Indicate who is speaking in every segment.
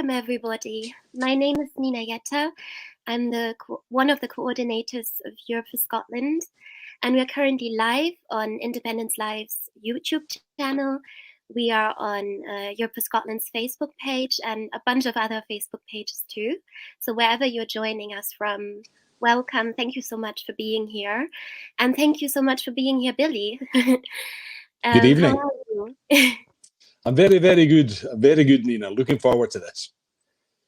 Speaker 1: Welcome, everybody. My name is Nina Yetta. I'm one of the coordinators of Europe for Scotland, and we're currently live on Independence Live's YouTube channel. We are on Europe for Scotland's Facebook page and a bunch of other Facebook pages too. So wherever you're joining us from, welcome. Thank you so much for being here. And thank you so much for being here, Billy.
Speaker 2: Good evening.
Speaker 1: How are you?
Speaker 2: I'm very, very good. Very good, Nina. Looking forward to this.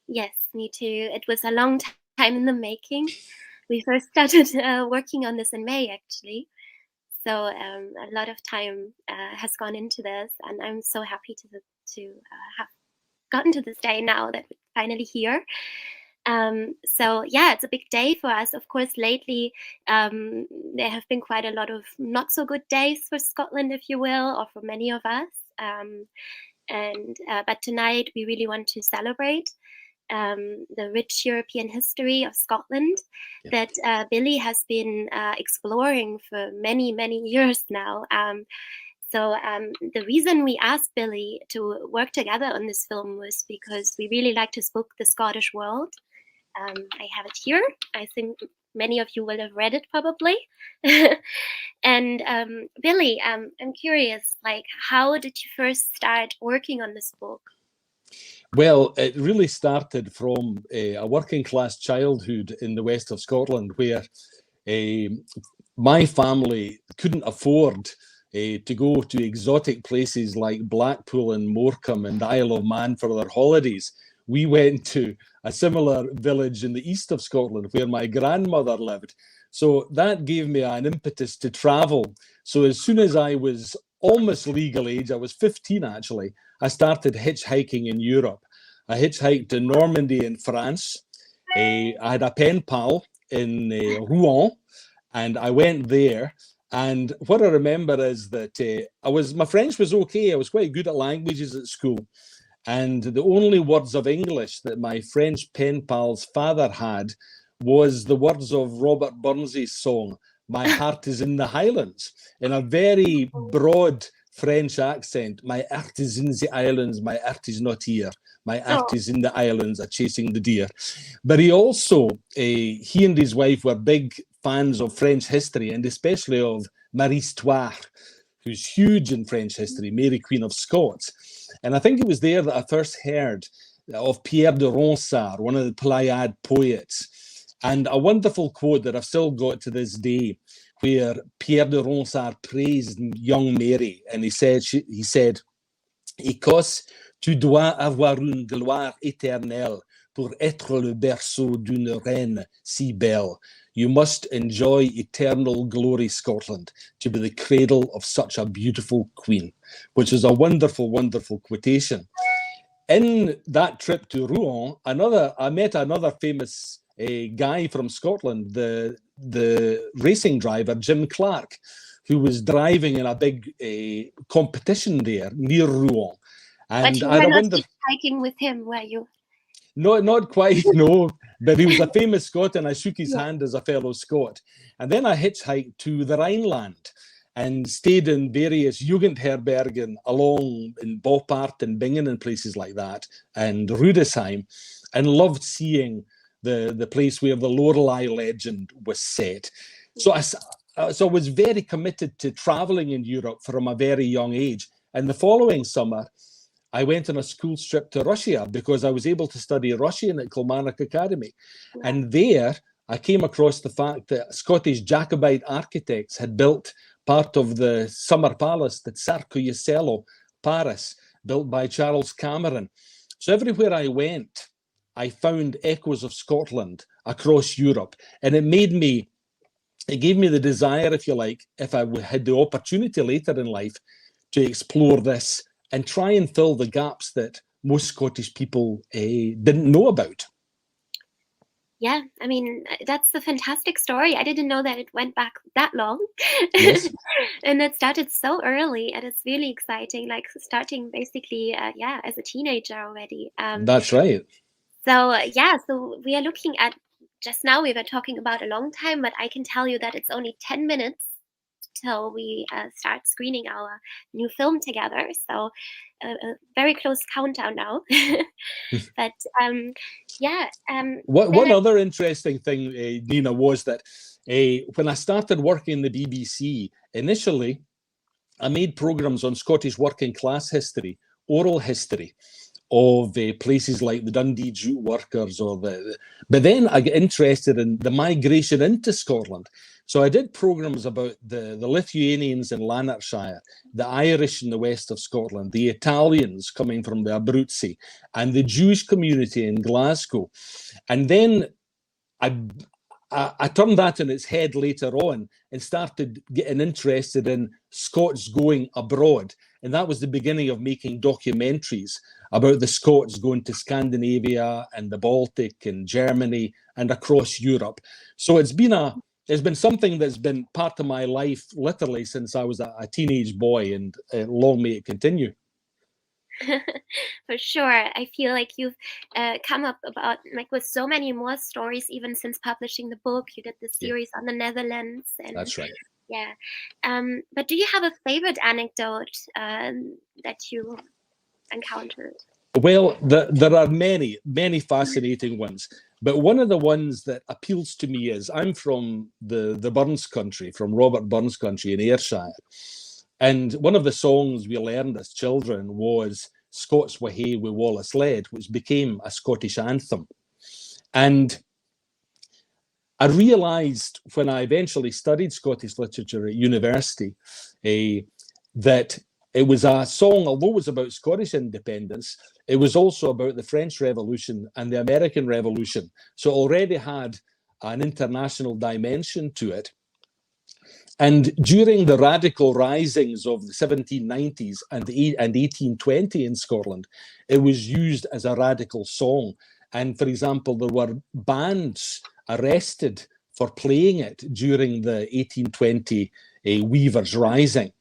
Speaker 1: Yes, me too. It was a long time in the making. We first started working on this in May, actually. So a lot of time has gone into this, and I'm so happy to have gotten to this day now that we're finally here. So yeah, it's a big day for us. Of course, lately there have been quite a lot of not so good days for Scotland, if you will, or for many of us. But tonight we really want to celebrate the rich European history of Scotland that Billy has been exploring for many, many years now. So the reason we asked Billy to work together on this film was because we really like to spook the Scottish world. I have it here. I think many of you will have read it probably. And Billy, I'm curious, like, how did you first start working on this book?
Speaker 2: Well, it really started from a working class childhood in the west of Scotland, where my family couldn't afford to go to exotic places like Blackpool and Morecambe and Isle of Man for their holidays. We went to a similar village in the east of Scotland where my grandmother lived. So that gave me an impetus to travel. So as soon as I was almost legal age, I was 15 actually, I started hitchhiking in Europe. I hitchhiked to Normandy in France. I had a pen pal in Rouen, and I went there. And what I remember is that my French was okay. I was quite good at languages at school. And the only words of English that my French pen pal's father had was the words of Robert Burns's song, "My Heart is in the Highlands," in a very broad French accent. "My heart is in the islands, my heart is not here. My heart is in the islands, a chasing the deer." But he also, he and his wife were big fans of French history, and especially of Marie Stuart, who's huge in French history, Mary Queen of Scots. And I think it was there that I first heard of Pierre de Ronsard, one of the Pléiades poets. And a wonderful quote that I've still got to this day, where Pierre de Ronsard praised young Mary, and he said, "Écosse, tu dois avoir une gloire éternelle pour être le berceau d'une reine si belle. You must enjoy eternal glory, Scotland, to be the cradle of such a beautiful queen," which is a wonderful, wonderful quotation. In that trip to Rouen, I met another famous guy from Scotland, the racing driver, Jim Clark, who was driving in a big competition there near Rouen.
Speaker 1: And but you were not hitchhiking with him, were you?
Speaker 2: No, not quite, no. But he was a famous Scot, and I shook his hand as a fellow Scot. And then I hitchhiked to the Rhineland and stayed in various Jugendherbergen along in Boppard and Bingen and places like that, and Rudesheim, and loved seeing the place where the Lorelei legend was set. So I was very committed to traveling in Europe from a very young age. And the following summer, I went on a school trip to Russia because I was able to study Russian at Kilmarnock Academy. And there I came across the fact that Scottish Jacobite architects had built part of the summer palace, the Tsarskoye Selo, Paris, built by Charles Cameron. So everywhere I went, I found echoes of Scotland across Europe. And it gave me the desire, if you like, if I had the opportunity later in life to explore this and try and fill the gaps that most Scottish people didn't know about.
Speaker 1: Yeah, I mean, that's a fantastic story. I didn't know that it went back that long.
Speaker 2: Yes.
Speaker 1: And it started so early, and it's really exciting, like starting basically, as a teenager already.
Speaker 2: That's right.
Speaker 1: So we are looking at, just now we were talking about a long time, but I can tell you that it's only 10 minutes till we start screening our new film together. So a very close countdown now. But yeah.
Speaker 2: One other interesting thing, Nina, was that when I started working in the BBC, initially, I made programs on Scottish working class history, oral history of places like the Dundee Jute Workers, but then I got interested in the migration into Scotland. So I did programs about the Lithuanians in Lanarkshire, the Irish in the west of Scotland, the Italians coming from the Abruzzi, and the Jewish community in Glasgow. And then I turned that on its head later on and started getting interested in Scots going abroad. And that was the beginning of making documentaries about the Scots going to Scandinavia and the Baltic and Germany and across Europe. So it's been something that's been part of my life literally since I was a teenage boy, and long may it continue.
Speaker 1: For sure. I feel like you've come up about with so many more stories even since publishing the book. You did the series on the Netherlands. And
Speaker 2: that's right.
Speaker 1: Yeah. But do you have a favorite anecdote that you encountered?
Speaker 2: Well, there are many fascinating ones. But one of the ones that appeals to me is I'm from the Burns country, from Robert Burns country in Ayrshire. And one of the songs we learned as children was Scots Wha Hae wi' Wallace Led, which became a Scottish anthem. And I realised when I eventually studied Scottish literature at university that it was a song, although it was about Scottish independence, it was also about the French Revolution and the American Revolution. So it already had an international dimension to it. And during the radical risings of the 1790s and 1820 in Scotland, it was used as a radical song. And for example, there were bands arrested for playing it during the 1820 Weavers' Rising.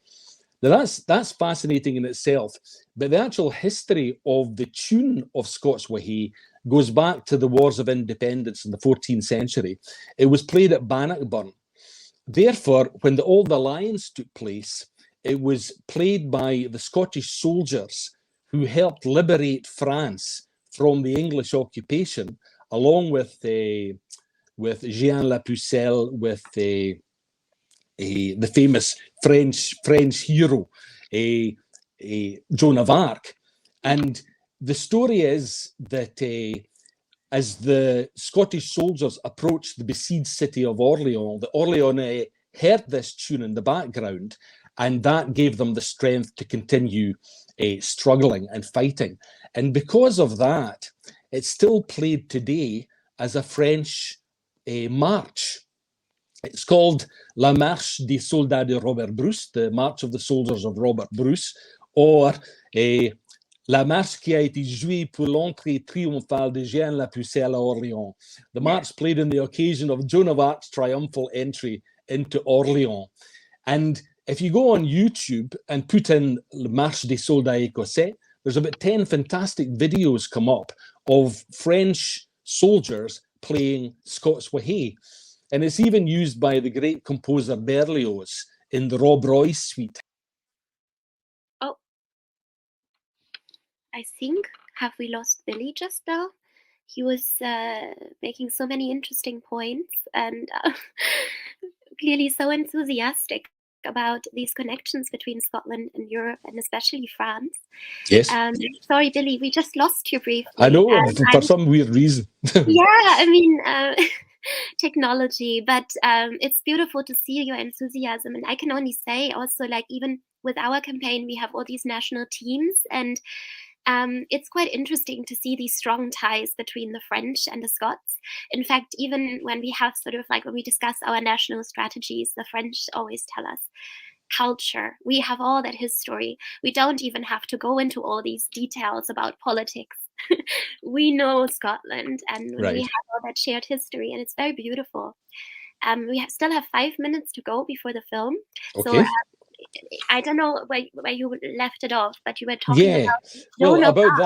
Speaker 2: Now that's fascinating in itself, but the actual history of the tune of Scots Wha Hae goes back to the Wars of Independence in the 14th century. It was played at Bannockburn. Therefore, when the Old Alliance took place, it was played by the Scottish soldiers who helped liberate France from the English occupation, along with Jehan La Pucelle, with the famous French hero, Joan of Arc. And the story is that as the Scottish soldiers approached the besieged city of Orleans, the Orleanais heard this tune in the background, and that gave them the strength to continue struggling and fighting. And because of that, it's still played today as a French march. It's called La Marche des Soldats de Robert Bruce, the March of the Soldiers of Robert Bruce, or La Marche qui a été jouée pour l'entrée triomphale de Jehan La Pucelle à Orléans, the march played on the occasion of Joan of Arc's triumphal entry into Orléans. And if you go on YouTube and put in La Marche des Soldats Écossais, there's about 10 fantastic videos come up of French soldiers playing Scots Wha Hae. And it's even used by the great composer Berlioz in the Rob Roy suite.
Speaker 1: Oh, I think, have we lost Billy just now? He was making so many interesting points and clearly so enthusiastic about these connections between Scotland and Europe, and especially France.
Speaker 2: Yes.
Speaker 1: Sorry, Billy, we just lost you briefly.
Speaker 2: I know, for some weird reason.
Speaker 1: Yeah, I mean, technology, but it's beautiful to see your enthusiasm. And I can only say also, like, even with our campaign, we have all these national teams, and it's quite interesting to see these strong ties between the French and the Scots. In fact, even when we have when we discuss our national strategies, the French always tell us, culture, we have all that history. We don't even have to go into all these details about politics. We know Scotland, and
Speaker 2: right.
Speaker 1: we have all that shared history, and it's very beautiful. We still have 5 minutes to go before the film.
Speaker 2: Okay.
Speaker 1: So I don't know where you left it off, but you were talking
Speaker 2: about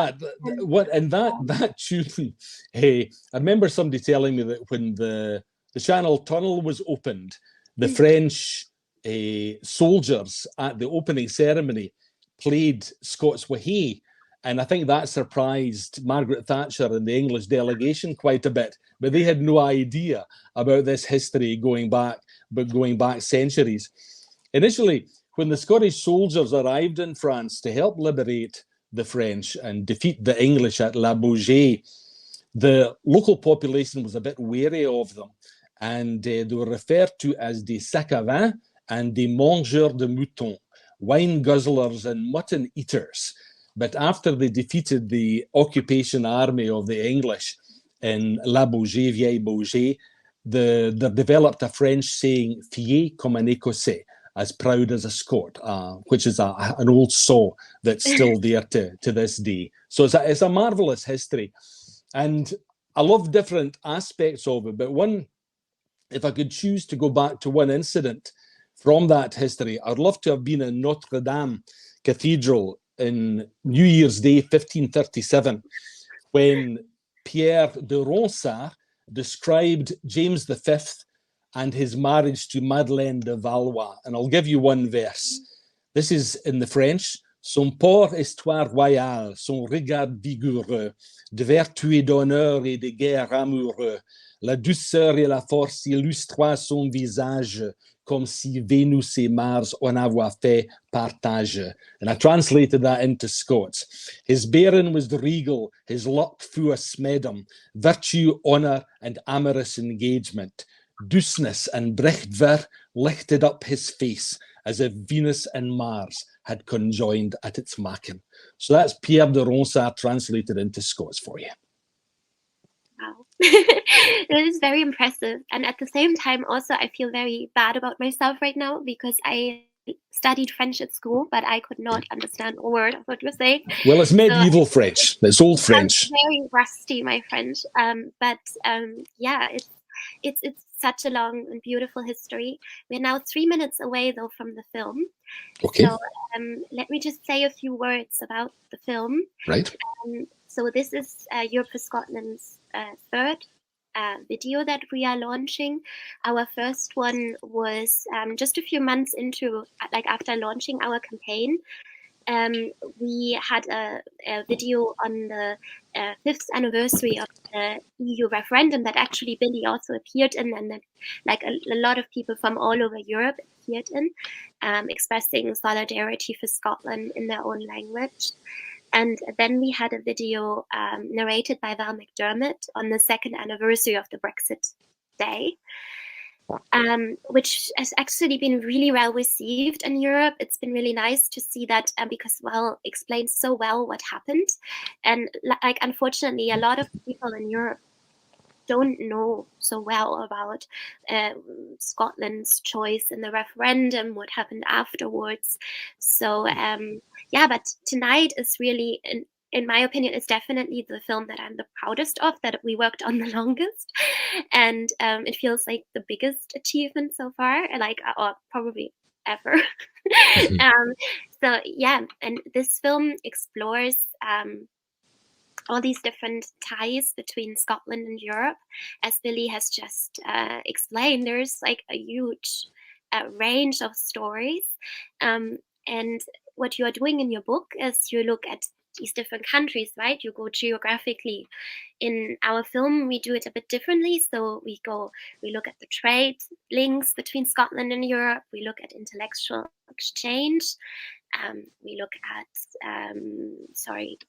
Speaker 2: that tune. Hey, I remember somebody telling me that when the Channel Tunnel was opened, the French soldiers at the opening ceremony played Scots Wahey. And I think that surprised Margaret Thatcher and the English delegation quite a bit. But they had no idea about this history going back centuries. Initially, when the Scottish soldiers arrived in France to help liberate the French and defeat the English at La Baugé, the local population was a bit wary of them. And they were referred to as des sacs à vin and des mangeurs de moutons, wine guzzlers and mutton eaters. But after they defeated the occupation army of the English in La Baugé, Vieille Baugé, they developed a French saying, fier comme un Écossais, as proud as a Scot, which is an old saw that's still there to this day. So it's a marvelous history. And I love different aspects of it, but if I could choose to go back to one incident from that history, I'd love to have been in Notre Dame Cathedral in New Year's Day, 1537, when Pierre de Ronsard described James V and his marriage to Madeleine de Valois. And I'll give you one verse. This is in the French. Son port histoire royale, son regard vigoureux, de vertu et d'honneur et de guerre amoureux, la douceur et la force illustrent son visage, comme si Vénus et Mars en avaient fait partage. And I translated that into Scots. His bearing was regal, his luck full smedum, virtue, honour, and amorous engagement. Douceness and brechtver lifted up his face, as if Venus and Mars had conjoined at its maken. So that's Pierre de Ronsard translated into Scots for you.
Speaker 1: Wow. That is very impressive. And at the same time, also, I feel very bad about myself right now because I studied French at school, but I could not understand a word of what you're saying.
Speaker 2: Well, it's medieval French. It's old French.
Speaker 1: I'm very rusty, my French. Yeah, it's such a long and beautiful history. We're now 3 minutes away, though, from the film.
Speaker 2: Okay.
Speaker 1: So let me just say a few words about the film.
Speaker 2: Right.
Speaker 1: So this is Europe for Scotland's third video that we are launching. Our first one was just a few months into, after launching our campaign. We had a video on the 5th anniversary of the EU referendum that actually Billy also appeared in, and that a lot of people from all over Europe appeared in, expressing solidarity for Scotland in their own language. And then we had a video narrated by Val McDermott on the 2nd anniversary of the Brexit Day, which has actually been really well received in Europe. It's been really nice to see that because Val explains so well what happened. And unfortunately, a lot of people in Europe don't know so well about Scotland's choice in the referendum, what happened afterwards. So but tonight is really, in my opinion, is definitely the film that I'm the proudest of, that we worked on the longest. And it feels like the biggest achievement so far, or probably ever. And this film explores all these different ties between Scotland and Europe. As Billy has just explained, there's a huge range of stories. And what you are doing in your book is you look at these different countries, right? You go geographically. In our film, we do it a bit differently. So we look at the trade links between Scotland and Europe. We look at intellectual exchange. We look at,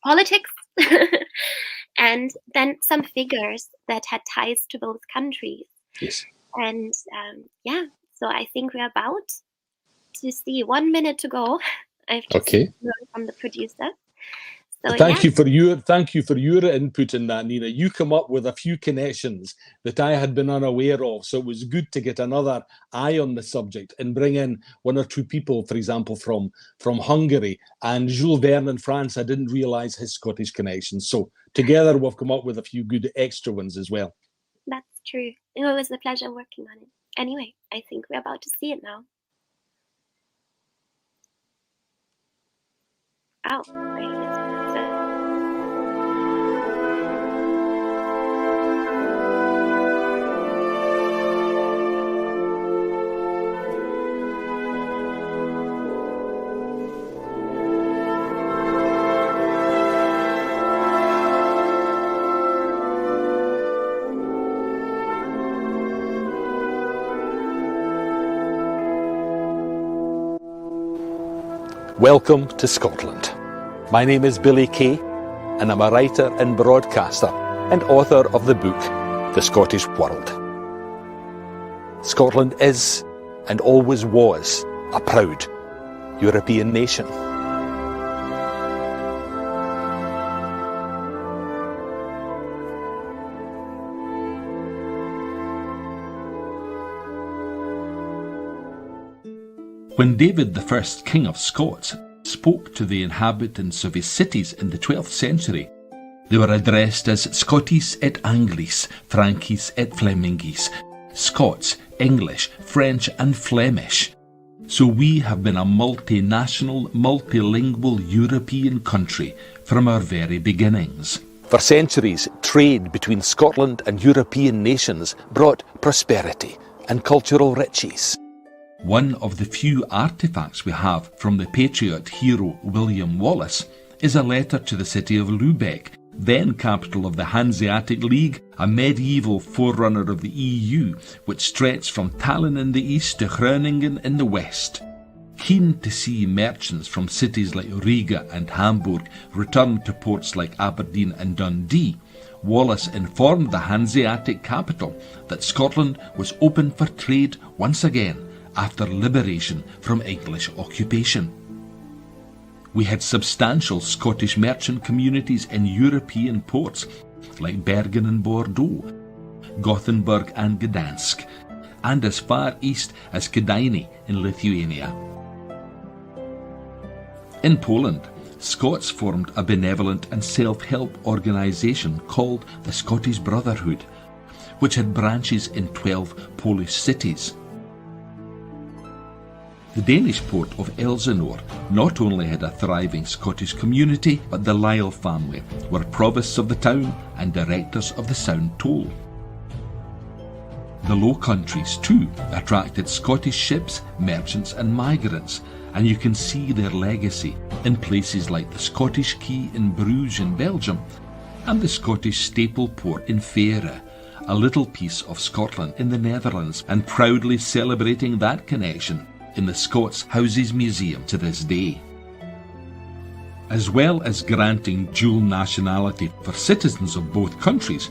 Speaker 1: politics. And then some figures that had ties to both countries.
Speaker 2: Yes.
Speaker 1: And so I think we're about to see 1 minute to go. I've just learned from the producer. So,
Speaker 2: thank you for your input in that, Nina. You come up with a few connections that I had been unaware of, so it was good to get another eye on the subject and bring in one or two people, for example, from Hungary, and Jules Verne in France. I didn't realise his Scottish connections. So together we've come up with a few good extra ones as well.
Speaker 1: That's true. It was a pleasure working on it. Anyway, I think we're about to see it now. Oh,
Speaker 2: Welcome to Scotland. My name is Billy Kay, and I'm a writer and broadcaster and author of the book, The Scottish World. Scotland is, and always was, a proud European nation. When David I, King of Scots, spoke to the inhabitants of his cities in the 12th century, they were addressed as Scotis et Anglis, Frankis et Flemingis, Scots, English, French and Flemish. So we have been a multinational, multilingual European country from our very beginnings. For centuries, trade between Scotland and European nations brought prosperity and cultural riches. One of the few artefacts we have from the patriot hero William Wallace is a letter to the city of Lubeck, then capital of the Hanseatic League, a medieval forerunner of the EU, which stretched from Tallinn in the east to Groningen in the west. Keen to see merchants from cities like Riga and Hamburg return to ports like Aberdeen and Dundee, Wallace informed the Hanseatic capital that Scotland was open for trade once again after liberation from English occupation. We had substantial Scottish merchant communities in European ports like Bergen and Bordeaux, Gothenburg and Gdansk, and as far east as Kėdainiai in Lithuania. In Poland, Scots formed a benevolent and self-help organisation called the Scottish Brotherhood, which had branches in 12 Polish cities. The Danish port of Elsinore not only had a thriving Scottish community, but the Lisle family were provosts of the town and directors of the Sound Toll. The Low Countries too attracted Scottish ships, merchants and migrants, and you can see their legacy in places like the Scottish Quay in Bruges in Belgium and the Scottish staple port in Fare, a little piece of Scotland in the Netherlands, and proudly celebrating that connection in the Scots Houses Museum to this day. As well as granting dual nationality for citizens of both countries,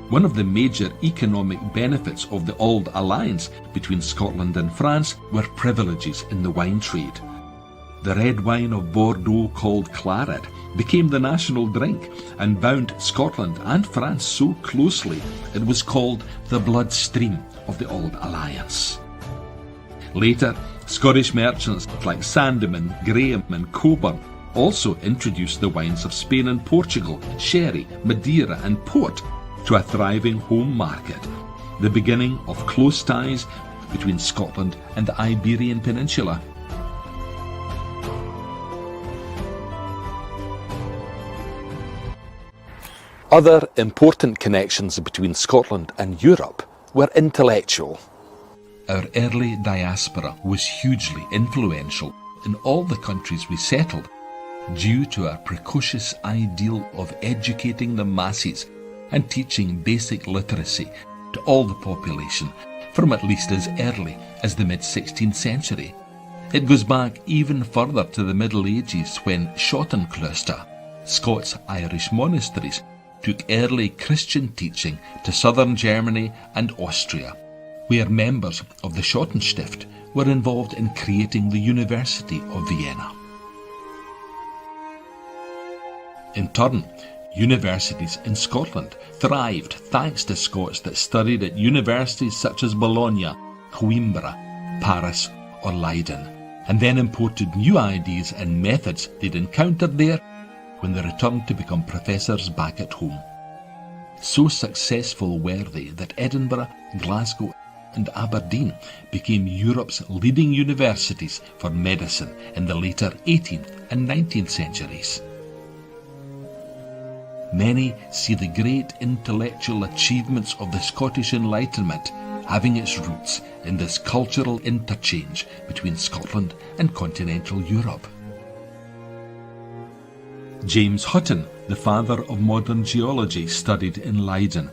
Speaker 2: one of the major economic benefits of the Old Alliance between Scotland and France were privileges in the wine trade. The red wine of Bordeaux, called claret, became the national drink and bound Scotland and France so closely it was called the bloodstream of the Old Alliance. Later, Scottish merchants like Sandeman, Graham and Coburn also introduced the wines of Spain and Portugal, sherry, Madeira and port to a thriving home market, the beginning of close ties between Scotland and the Iberian Peninsula. Other important connections between Scotland and Europe were intellectual. Our early diaspora was hugely influential in all the countries we settled, due to our precocious ideal of educating the masses and teaching basic literacy to all the population from at least as early as the mid-16th century. It goes back even further to the Middle Ages when Schottenkloster, Scots-Irish monasteries, took early Christian teaching to southern Germany and Austria, where members of the Schottenstift were involved in creating the University of Vienna. In turn, universities in Scotland thrived thanks to Scots that studied at universities such as Bologna, Coimbra, Paris or Leiden, and then imported new ideas and methods they'd encountered there when they returned to become professors back at home. So successful were they that Edinburgh, Glasgow and Aberdeen became Europe's leading universities for medicine in the later 18th and 19th centuries. Many see the great intellectual achievements of the Scottish Enlightenment having its roots in this cultural interchange between Scotland and continental Europe. James Hutton, the father of modern geology, studied in Leiden,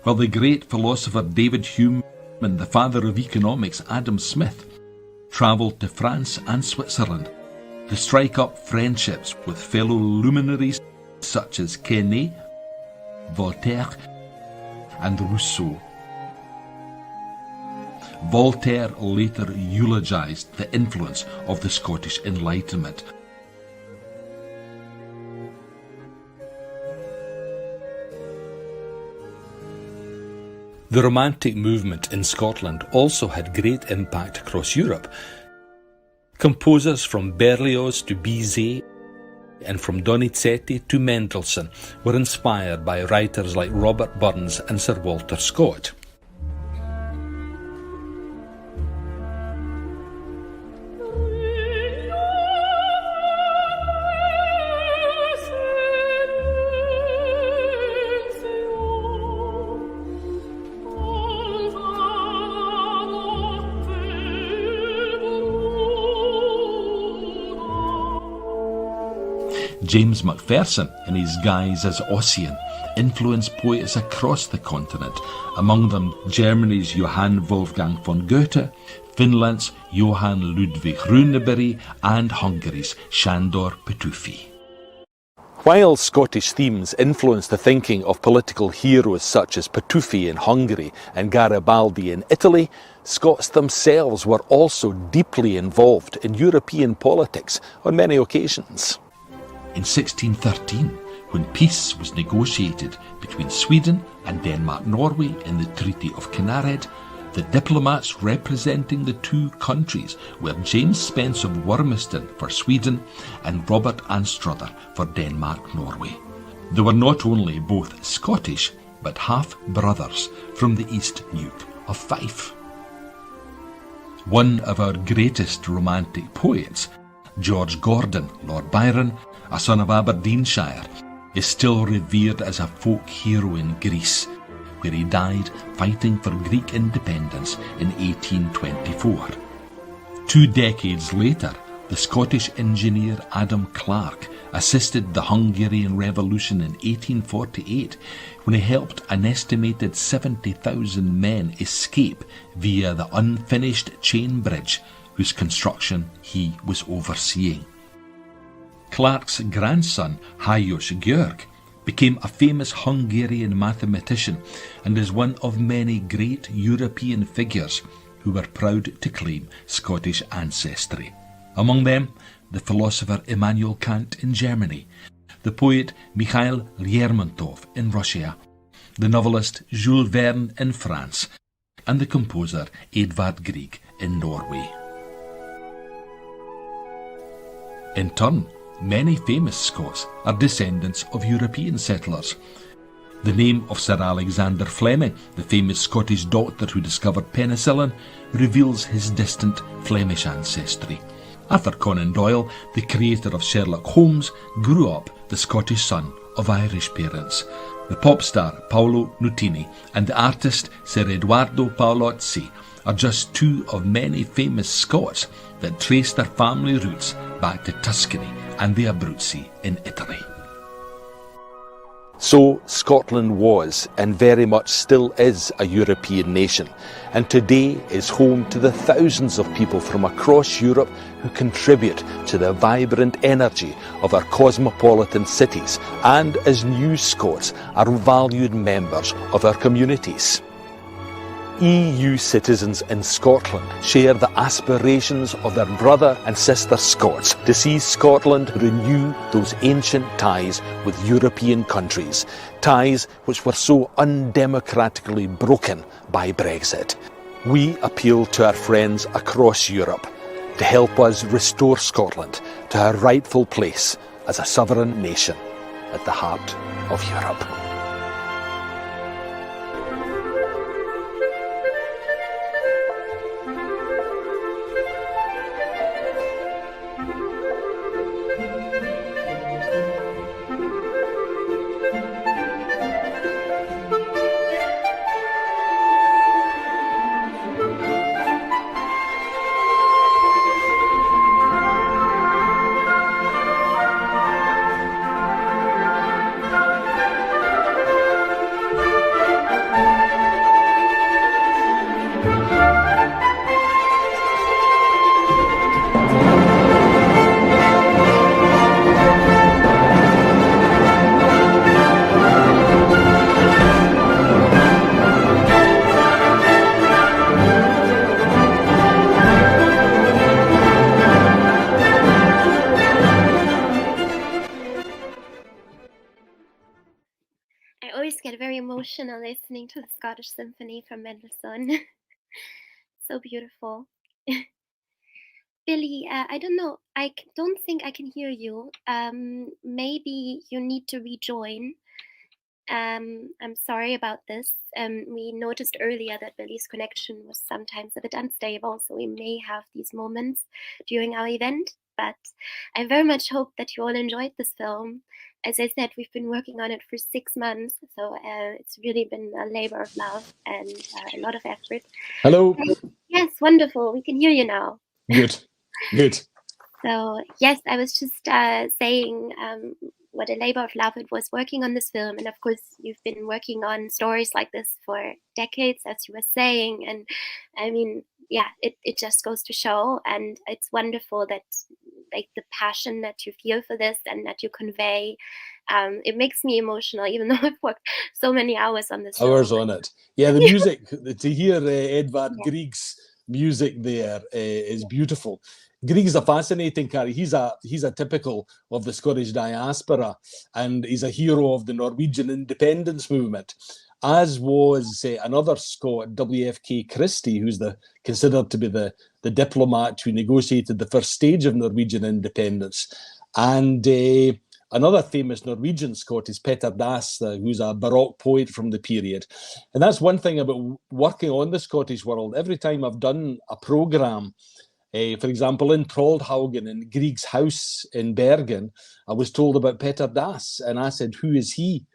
Speaker 2: while the great philosopher David Hume and the father of economics Adam Smith travelled to France and Switzerland,
Speaker 3: to strike up friendships with fellow luminaries such as Quesnay, Voltaire, and Rousseau. Voltaire later eulogized the influence of the Scottish Enlightenment. The Romantic movement in Scotland also had great impact across Europe. Composers from Berlioz to Bizet and from Donizetti to Mendelssohn were inspired by writers like Robert Burns and Sir Walter Scott. James Macpherson, in his guise as Ossian, influenced poets across the continent, among them Germany's Johann Wolfgang von Goethe, Finland's Johann Ludwig Runeberg, and Hungary's Sándor Petőfi.
Speaker 2: While Scottish themes influenced the thinking of political heroes such as Petőfi in Hungary and Garibaldi in Italy, Scots themselves were also deeply involved in European politics on many occasions.
Speaker 3: In 1613, when peace was negotiated between Sweden and Denmark-Norway in the Treaty of Kinnared, the diplomats representing the two countries were James Spence of Wormiston for Sweden and Robert Anstruther for Denmark-Norway. They were not only both Scottish, but half-brothers from the East Neuk of Fife. One of our greatest romantic poets, George Gordon, Lord Byron, a son of Aberdeenshire, is still revered as a folk hero in Greece, where he died fighting for Greek independence in 1824. 2 decades later, the Scottish engineer Adam Clarke assisted the Hungarian Revolution in 1848 when he helped an estimated 70,000 men escape via the unfinished chain bridge whose construction he was overseeing. Clarke's grandson, Hajos György, became a famous Hungarian mathematician and is one of many great European figures who were proud to claim Scottish ancestry. Among them, the philosopher Immanuel Kant in Germany, the poet Mikhail Lermontov in Russia, the novelist Jules Verne in France, and the composer Edvard Grieg in Norway. In turn, many famous Scots are descendants of European settlers. The name of Sir Alexander Fleming, the famous Scottish doctor who discovered penicillin, reveals his distant Flemish ancestry. Arthur Conan Doyle, the creator of Sherlock Holmes, grew up the Scottish son of Irish parents. The pop star Paolo Nutini and the artist Sir Edoardo Paolozzi are just two of many famous Scots that trace their family roots back to Tuscany and the Abruzzi in Italy.
Speaker 2: So Scotland was, and very much still is, a European nation, and today is home to the thousands of people from across Europe who contribute to the vibrant energy of our cosmopolitan cities and, as new Scots, are valued members of our communities. EU citizens in Scotland share the aspirations of their brother and sister Scots to see Scotland renew those ancient ties with European countries, ties which were so undemocratically broken by Brexit. We appeal to our friends across Europe to help us restore Scotland to her rightful place as a sovereign nation at the heart of Europe.
Speaker 1: emotional listening to the Scottish Symphony from Mendelssohn. So beautiful. Billy, I don't know. Don't think I can hear you. Maybe you need to rejoin. I'm sorry about this. We noticed earlier that Billy's connection was sometimes a bit unstable, so we may have these moments during our event. But I very much hope that you all enjoyed this film. As I said, we've been working on it for 6 months, so it's really been a labor of love and a lot of effort.
Speaker 2: Hello.
Speaker 1: Yes, wonderful. We can hear you now.
Speaker 2: Good. Good.
Speaker 1: So yes, I was just saying what a labor of love it was working on this film. And of course, you've been working on stories like this for decades, as you were saying. And I mean, yeah, it just goes to show. And it's wonderful that like the passion that you feel for this and that you convey. It makes me emotional, even though I've worked so many hours on this
Speaker 2: Hours
Speaker 1: film.
Speaker 2: on it. Yeah, the music, to hear Edvard
Speaker 1: Yeah.
Speaker 2: Grieg's music there is beautiful. Grieg's a fascinating character. He's a typical of the Scottish diaspora, and he's a hero of the Norwegian independence movement, as was another Scot, W.F.K. Christie, who's considered to be the diplomat who negotiated the first stage of Norwegian independence. And another famous Norwegian Scot is Petter Dass, who's a Baroque poet from the period. And that's one thing about working on the Scottish world. Every time I've done a programme, for example, in Troldhaugen, in Grieg's house in Bergen, I was told about Petter Dass, and I said, who is he?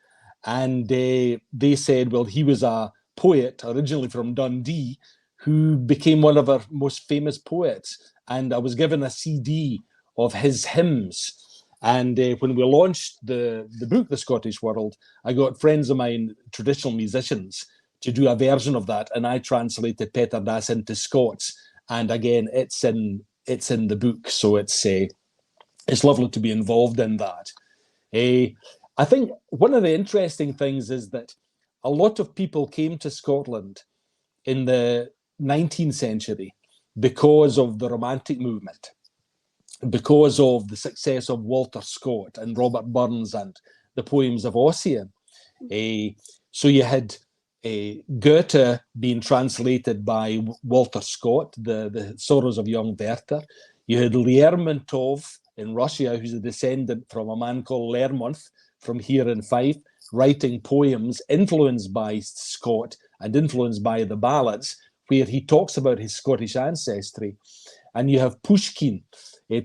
Speaker 2: And they said, well, he was a poet originally from Dundee who became one of our most famous poets. And I was given a CD of his hymns. And when we launched the book, The Scottish World, I got friends of mine, traditional musicians, to do a version of that. And I translated Petter Dass into Scots. And again, it's in the book. So it's lovely to be involved in that. I think one of the interesting things is that a lot of people came to Scotland in the 19th century because of the Romantic movement, because of the success of Walter Scott and Robert Burns and the poems of Ossian. So you had Goethe being translated by Walter Scott, the Sorrows of Young Werther. You had Lermontov in Russia, who's a descendant from a man called Lermontov from here in Fife, writing poems influenced by Scott and influenced by the ballads, where he talks about his Scottish ancestry. And you have Pushkin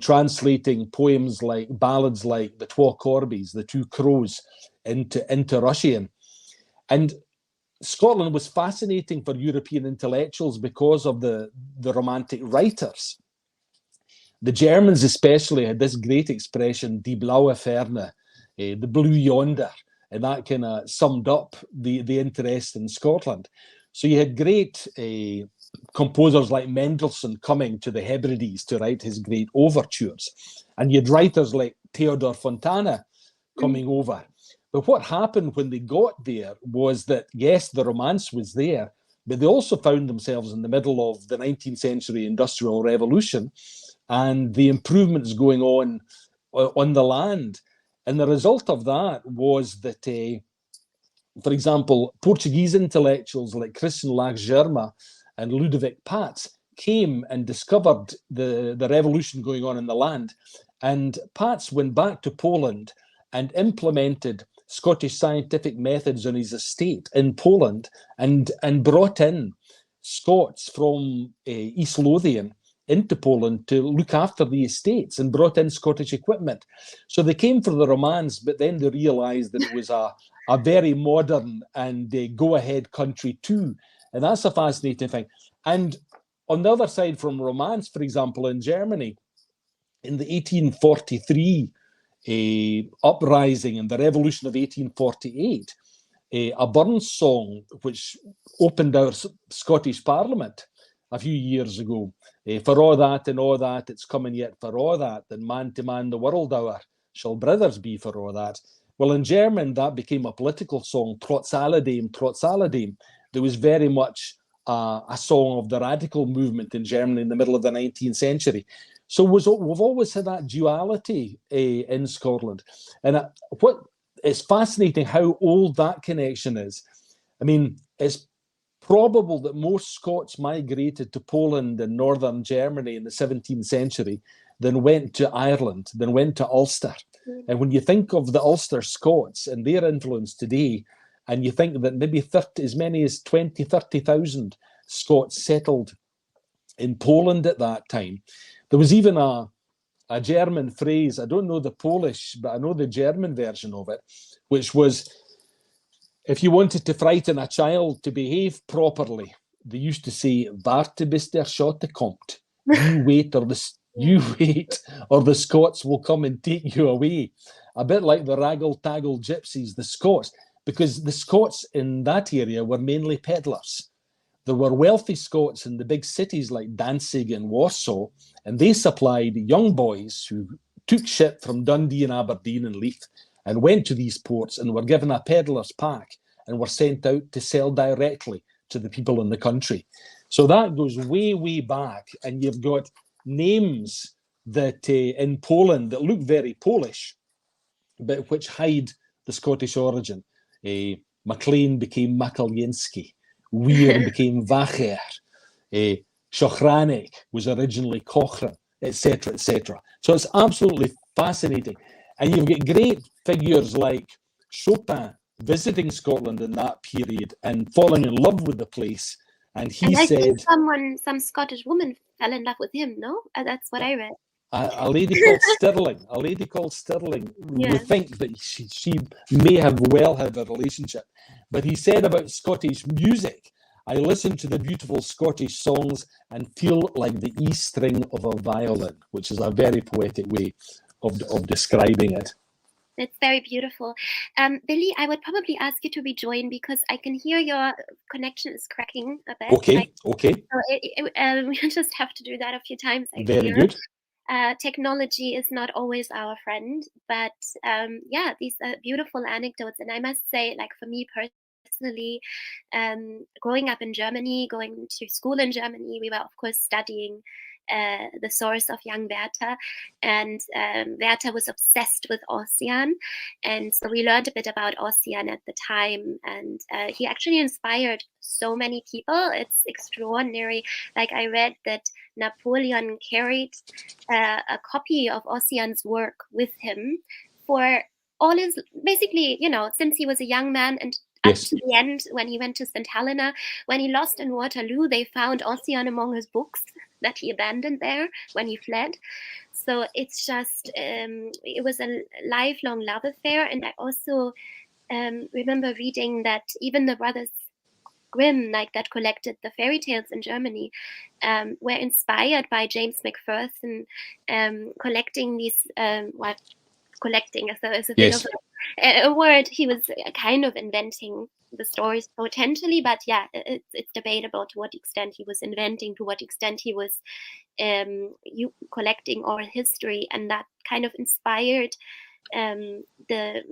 Speaker 2: translating poems like ballads like the Twa Corbies, the Two Crows, into Russian. And Scotland was fascinating for European intellectuals because of the Romantic writers. The Germans especially had this great expression, Die blaue Ferne, the blue yonder, and that kind of summed up the interest in Scotland. So you had great composers like Mendelssohn coming to the Hebrides to write his great overtures. And you had writers like Theodor Fontana coming over. But what happened when they got there was that, yes, the romance was there, but they also found themselves in the middle of the 19th century Industrial Revolution and the improvements going on the land. And the result of that was that, for example, Portuguese intellectuals like Christian Lage Germa and Ludovic Pats came and discovered the revolution going on in the land. And Pats went back to Poland and implemented Scottish scientific methods on his estate in Poland and brought in Scots from East Lothian into Poland to look after the estates and brought in Scottish equipment. So they came for the romance, but then they realised that it was a very modern and go-ahead country too. And that's a fascinating thing. And on the other side from romance, for example, in Germany, in the 1843 uprising and the revolution of 1848, a Burns song, which opened our Scottish Parliament a few years ago, for all that and all that, it's coming yet for all that, and man to man the world hour shall brothers be for all that. Well, in German, that became a political song, Trotz alledem, Trotz alledem. There was very much a song of the radical movement in Germany in the middle of the 19th century. So we've always had that duality in Scotland. And what is fascinating how old that connection is. I mean, it's probable that most Scots migrated to Poland and northern Germany in the 17th century, then went to Ireland, then went to Ulster. And when you think of the Ulster Scots and their influence today, and you think that maybe as many as 20, 30,000 Scots settled in Poland at that time, there was even a German phrase, I don't know the Polish, but I know the German version of it, which was, if you wanted to frighten a child to behave properly, they used to say, "Warte bis der Schotte kommt." You wait, or the Scots will come and take you away. A bit like the raggle-taggle gypsies, the Scots, because the Scots in that area were mainly peddlers. There were wealthy Scots in the big cities like Danzig and Warsaw, and they supplied young boys who took ship from Dundee and Aberdeen and Leith and went to these ports and were given a peddler's pack and were sent out to sell directly to the people in the country. So that goes way, way back, and you've got names that in Poland that look very Polish, but which hide the Scottish origin. Maclean became Makaliński. Weir became Wacher. Shochranek was originally Cochrane, etc., etc. So it's absolutely fascinating. And you've got great figures like Chopin visiting Scotland in that period and falling in love with the place. And he said,
Speaker 1: some Scottish woman fell in love with him, no? That's what I read.
Speaker 2: A lady called Stirling. A lady called Stirling. Yeah. We think that she may have had a relationship. But he said about Scottish music, "I listen to the beautiful Scottish songs and feel like the E string of a violin," which is a very poetic way of describing it.
Speaker 1: It's very beautiful. Billy, I would probably ask you to rejoin because I can hear your connection is cracking a bit.
Speaker 2: Okay.
Speaker 1: So we just have to do that a few times.
Speaker 2: Very good.
Speaker 1: Technology is not always our friend, but these are beautiful anecdotes. And I must say, like for me personally, growing up in Germany, going to school in Germany, we were of course studying the source of young Werther, and Werther was obsessed with Ossian, and so we learned a bit about Ossian at the time, and he actually inspired so many people. It's extraordinary. Like I read that Napoleon carried a copy of Ossian's work with him for all his, basically, since he was a young man, and up to the end, when he went to St. Helena, when he lost in Waterloo, they found Ossian among his books that he abandoned there when he fled. So it's just, it was a lifelong love affair. And I also remember reading that even the brothers Grimm, like that collected the fairy tales in Germany, were inspired by James Macpherson collecting these, collecting is a bit of a word. He was kind of inventing the stories potentially, but it's debatable to what extent he was inventing, to what extent he was collecting oral history, and that kind of inspired the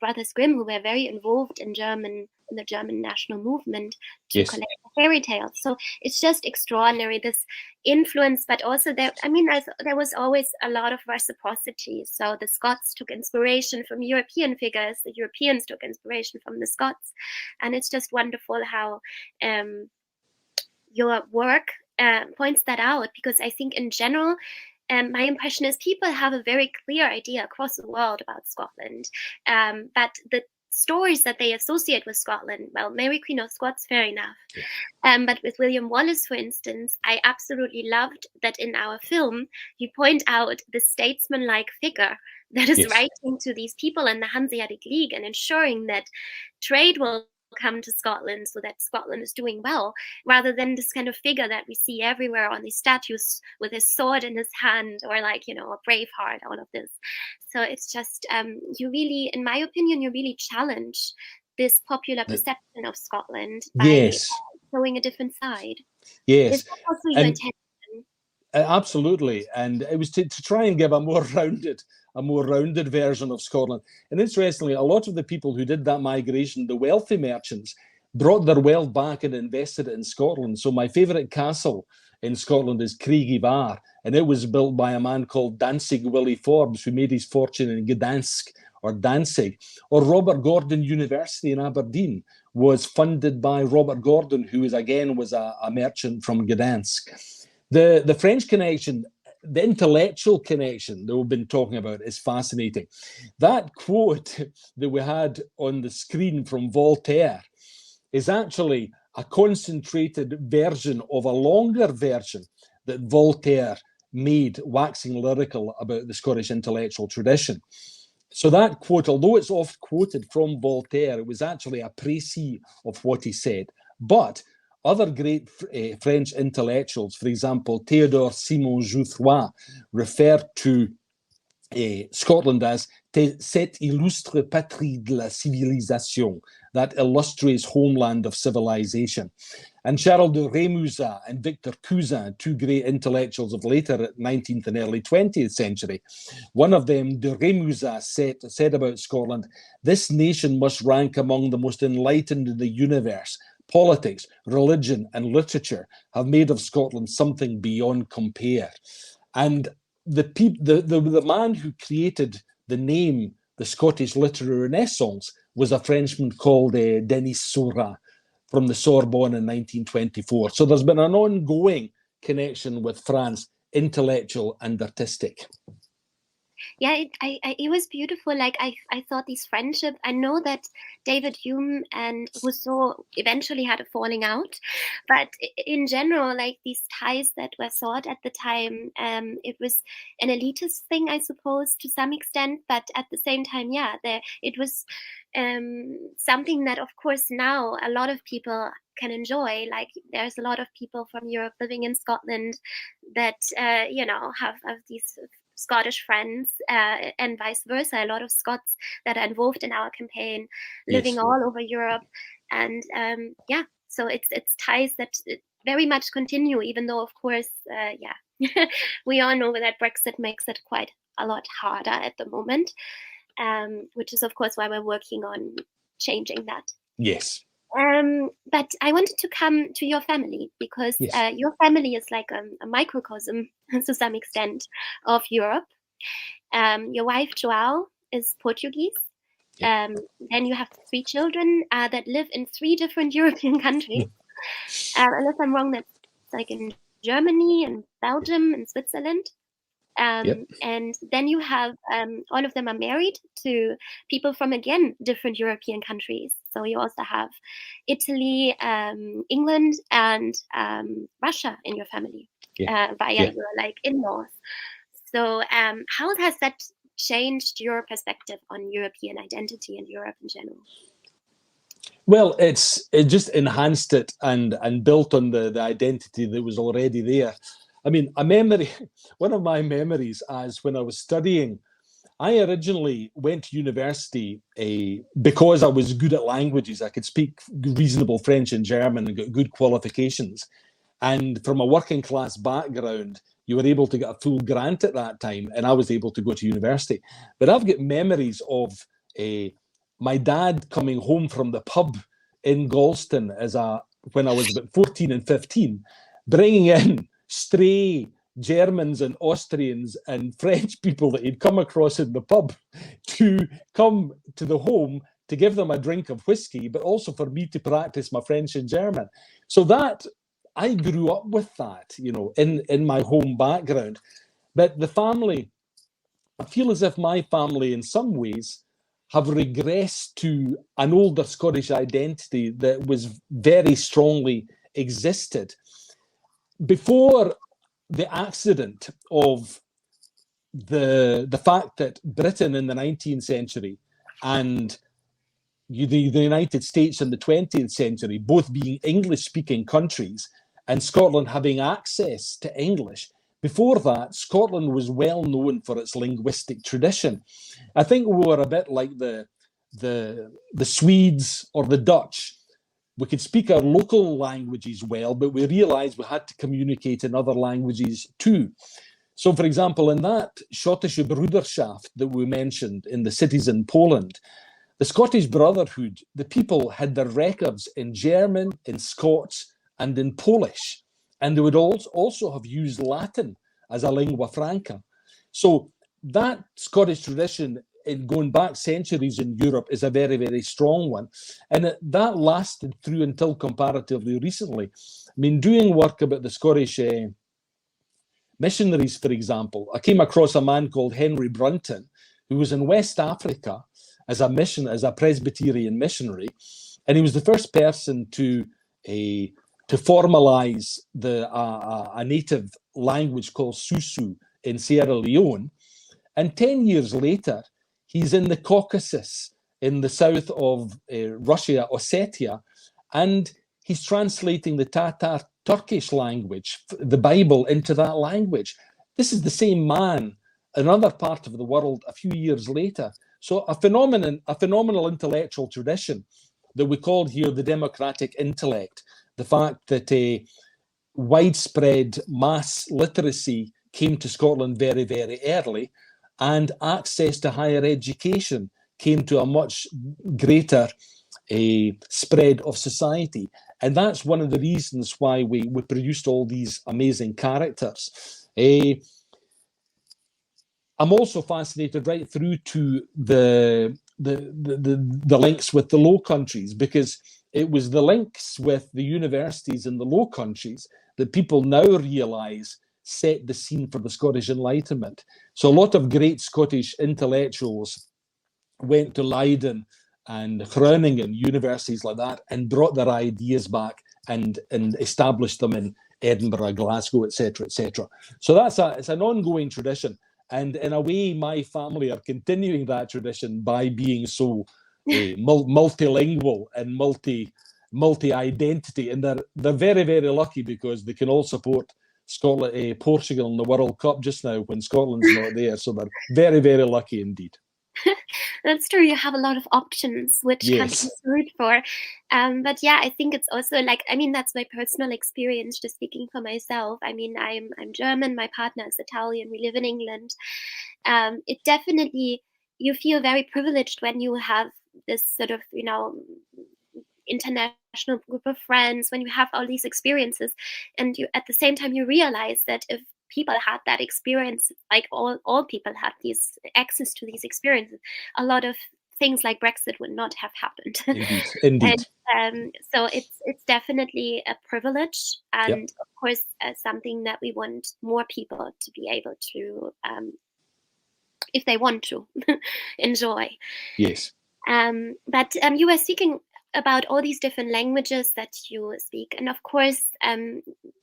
Speaker 1: brothers Grimm, who were very involved in the German national movement, to collect fairy tales. So it's just extraordinary, this influence, but also there was always a lot of reciprocity. So the Scots took inspiration from European figures, the Europeans took inspiration from the Scots, and it's just wonderful how your work points that out, because I think in general, my impression is people have a very clear idea across the world about Scotland, but the stories that they associate with Scotland, well, Mary Queen of Scots, fair enough. But with William Wallace, for instance, I absolutely loved that in our film, you point out the statesman-like figure that is writing to these people in the Hanseatic League and ensuring that trade will come to Scotland so that Scotland is doing well, rather than this kind of figure that we see everywhere on these statues with his sword in his hand, or like, a Braveheart, all of this. So it's just, you really, in my opinion, you really challenge this popular perception of Scotland by showing a different side.
Speaker 2: Yes.
Speaker 1: Is that also your intention?
Speaker 2: Absolutely. And it was to try and give a more rounded version of Scotland. And interestingly, a lot of the people who did that migration, the wealthy merchants, brought their wealth back and invested it in Scotland. So my favourite castle in Scotland is Craigie-Bar, and it was built by a man called Danzig Willie Forbes, who made his fortune in Gdansk or Danzig, or Robert Gordon University in Aberdeen was funded by Robert Gordon, who was a merchant from Gdansk. The French connection, the intellectual connection that we've been talking about, is fascinating. That quote that we had on the screen from Voltaire is actually a concentrated version of a longer version that Voltaire made, waxing lyrical about the Scottish intellectual tradition. So that quote, although it's oft quoted from Voltaire, it was actually a précis of what he said. But other great French intellectuals, for example, Théodore Simon Jouffroy, referred to Scotland as cette illustre patrie de la civilisation, that illustrious homeland of civilization. And Charles de Rémusat and Victor Cousin, two great intellectuals of later 19th and early 20th century, one of them, de Rémusat, said about Scotland, "This nation must rank among the most enlightened in the universe. Politics, religion, and literature have made of Scotland something beyond compare." And the man who created the name, the Scottish Literary Renaissance, was a Frenchman called Denis Seurat from the Sorbonne in 1924. So there's been an ongoing connection with France, intellectual and artistic.
Speaker 1: Yeah, it was beautiful. Like I thought these friendships. I know that David Hume and Rousseau eventually had a falling out, but in general, like these ties that were sought at the time, it was an elitist thing, I suppose, to some extent. But at the same time, yeah, it was something that, of course, now a lot of people can enjoy. Like there's a lot of people from Europe living in Scotland that have these Scottish friends, and vice versa. A lot of Scots that are involved in our campaign, living all over Europe, and so it's ties that very much continue. Even though, of course, we all know that Brexit makes it quite a lot harder at the moment, which is, of course, why we're working on changing that.
Speaker 2: Yes.
Speaker 1: But I wanted to come to your family because your family is like a microcosm to some extent of Europe. Your wife, João, is Portuguese. Then you have 3 children that live in 3 different European countries. Unless I'm wrong, that's like in Germany and Belgium and Switzerland. And then you have all of them are married to people from, again, different European countries. So you also have Italy, England, and Russia in your family via your like in-laws. So how has that changed your perspective on European identity and Europe in general?
Speaker 2: Well, it just enhanced it and built on the identity that was already there. I mean, one of my memories as when I was studying, I originally went to university because I was good at languages. I could speak reasonable French and German and got good qualifications. And from a working class background, you were able to get a full grant at that time, and I was able to go to university. But I've got memories of my dad coming home from the pub in Galston when I was about 14 and 15, bringing in stray Germans and Austrians and French people that he'd come across in the pub to come to the home to give them a drink of whiskey, but also for me to practice my French and German. So that I grew up with that, in my home background. But the family, I feel as if my family in some ways have regressed to an older Scottish identity that was very strongly existed. Before the accident of the fact that Britain in the 19th century and the United States in the 20th century, both being English-speaking countries, and Scotland having access to English, before that, Scotland was well known for its linguistic tradition. I think we were a bit like the Swedes or the Dutch. We could speak our local languages well, but we realized we had to communicate in other languages too. So, for example, in that Schottische Bruderschaft that we mentioned in the cities in Poland, the Scottish Brotherhood, the people had their records in German, in Scots, and in Polish. And they would also have used Latin as a lingua franca. So that Scottish tradition in going back centuries in Europe is a very, very strong one. And that lasted through until comparatively recently. I mean, doing work about the Scottish missionaries, for example, I came across a man called Henry Brunton, who was in West Africa as a Presbyterian missionary. And he was the first person to formalize a native language called Susu in Sierra Leone. And 10 years later, he's in the Caucasus in the south of Russia, Ossetia, and he's translating the Tatar Turkish language, the Bible, into that language. This is the same man in another part of the world a few years later. So a phenomenal intellectual tradition that we call here the democratic intellect, the fact that widespread mass literacy came to Scotland very, very early, and access to higher education came to a much greater spread of society. And that's one of the reasons why we produced all these amazing characters. I'm also fascinated right through to the links with the Low Countries, because it was the links with the universities in the Low Countries that people now realise set the scene for the Scottish Enlightenment. So a lot of great Scottish intellectuals went to Leiden and Groningen, universities like that, and brought their ideas back and established them in Edinburgh, Glasgow, etc., etc. So it's an ongoing tradition. And in a way, my family are continuing that tradition by being so multilingual and multi-identity. And they're very, very lucky because they can all support Scotland, Portugal in the World Cup just now when Scotland's not there. So they're very, very lucky indeed.
Speaker 1: That's true. You have a lot of options which
Speaker 2: Yes.
Speaker 1: countries to root for. But yeah, I think it's also like, I mean, that's my personal experience, just speaking for myself. I mean, I'm German, my partner is Italian, we live in England. It definitely, you feel very privileged when you have this sort of, international group of friends, when you have all these experiences, and you at the same time you realize that if people had that experience, like all people had these access to these experiences, a lot of things like Brexit would not have happened.
Speaker 2: Indeed.
Speaker 1: And so it's definitely a privilege, and of course something that we want more people to be able to, if they want to, enjoy.
Speaker 2: Yes.
Speaker 1: But you were speaking about all these different languages that you speak, and of course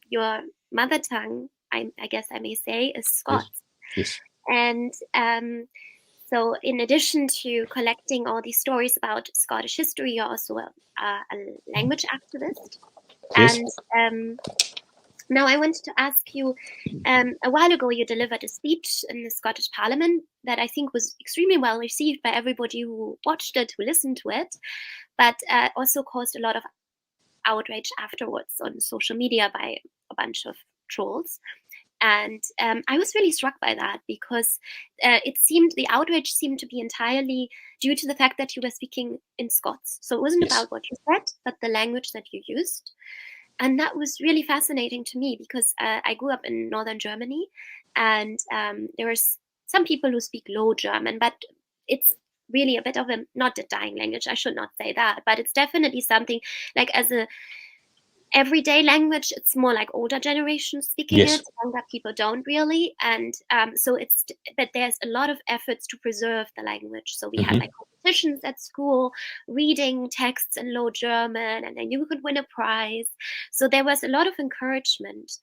Speaker 1: your mother tongue, I guess I may say, is Scots.
Speaker 2: Yes.
Speaker 1: And so in addition to collecting all these stories about Scottish history, you're also a language activist.
Speaker 2: Yes.
Speaker 1: And now I wanted to ask you, a while ago you delivered a speech in the Scottish Parliament that I think was extremely well received by everybody who watched it, who listened to it, but also caused a lot of outrage afterwards on social media by a bunch of trolls. And I was really struck by that because the outrage seemed to be entirely due to the fact that you were speaking in Scots. So it wasn't about what you said, but the language that you used. And that was really fascinating to me because I grew up in northern Germany, and there are some people who speak Low German, but it's really a bit of not a dying language. I should not say that, but it's definitely something like as a everyday language. It's more like older generations speaking it. Younger people don't really, and but there's a lot of efforts to preserve the language. So we had like competitions at school, reading texts in Low German, and then you could win a prize. So there was a lot of encouragement,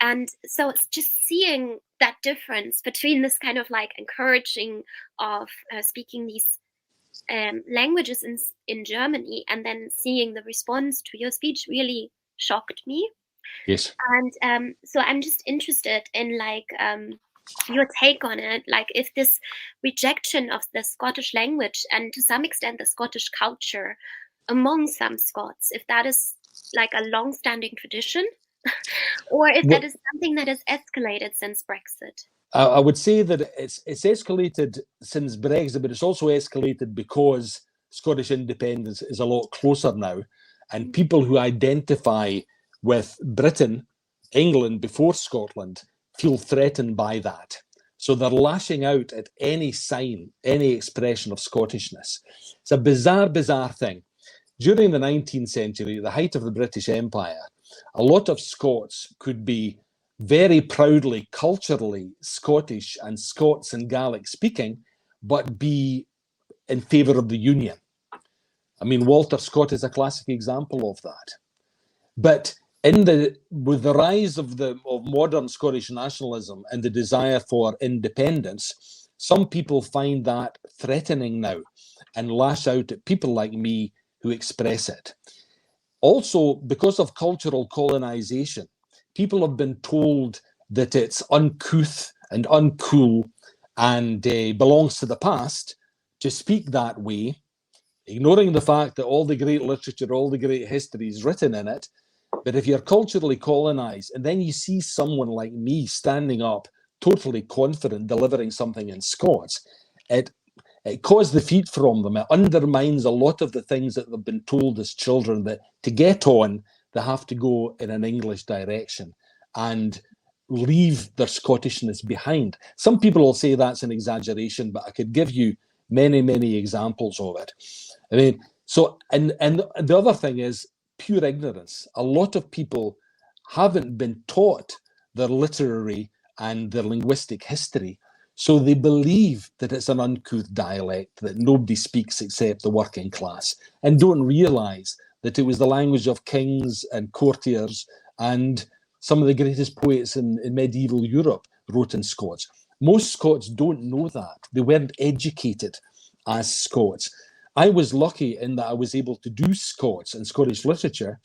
Speaker 1: and so it's just seeing that difference between this kind of like encouraging of speaking these languages in Germany, and then seeing the response to your speech really shocked me.
Speaker 2: Yes.
Speaker 1: And so I'm just interested in like your take on it, like if this rejection of the Scottish language and to some extent the Scottish culture among some Scots, if that is like a long-standing tradition, or if that is something that has escalated since Brexit.
Speaker 2: I would say that it's escalated since Brexit, but it's also escalated because Scottish independence is a lot closer now. And people who identify with Britain, England before Scotland, feel threatened by that. So they're lashing out at any sign, any expression of Scottishness. It's a bizarre, bizarre thing. During the 19th century, the height of the British Empire, a lot of Scots could be very proudly, culturally Scottish and Scots and Gaelic speaking, but be in favour of the Union. I mean, Walter Scott is a classic example of that. But with the rise of modern Scottish nationalism and the desire for independence, some people find that threatening now and lash out at people like me who express it. Also, because of cultural colonization, people have been told that it's uncouth and uncool and belongs to the past to speak that way, ignoring the fact that all the great literature, all the great history is written in it. But if you're culturally colonized and then you see someone like me standing up, totally confident, delivering something in Scots, it caused the feet from them. It undermines a lot of the things that they've been told as children, that to get on, they have to go in an English direction and leave their Scottishness behind. Some people will say that's an exaggeration, but I could give you many, many examples of it. I mean, so, and the other thing is pure ignorance. A lot of people haven't been taught their literary and their linguistic history. So they believe that it's an uncouth dialect that nobody speaks except the working class, and don't realise that it was the language of kings and courtiers, and some of the greatest poets in medieval Europe wrote in Scots. Most Scots don't know that. They weren't educated as Scots. I was lucky in that I was able to do Scots and Scottish literature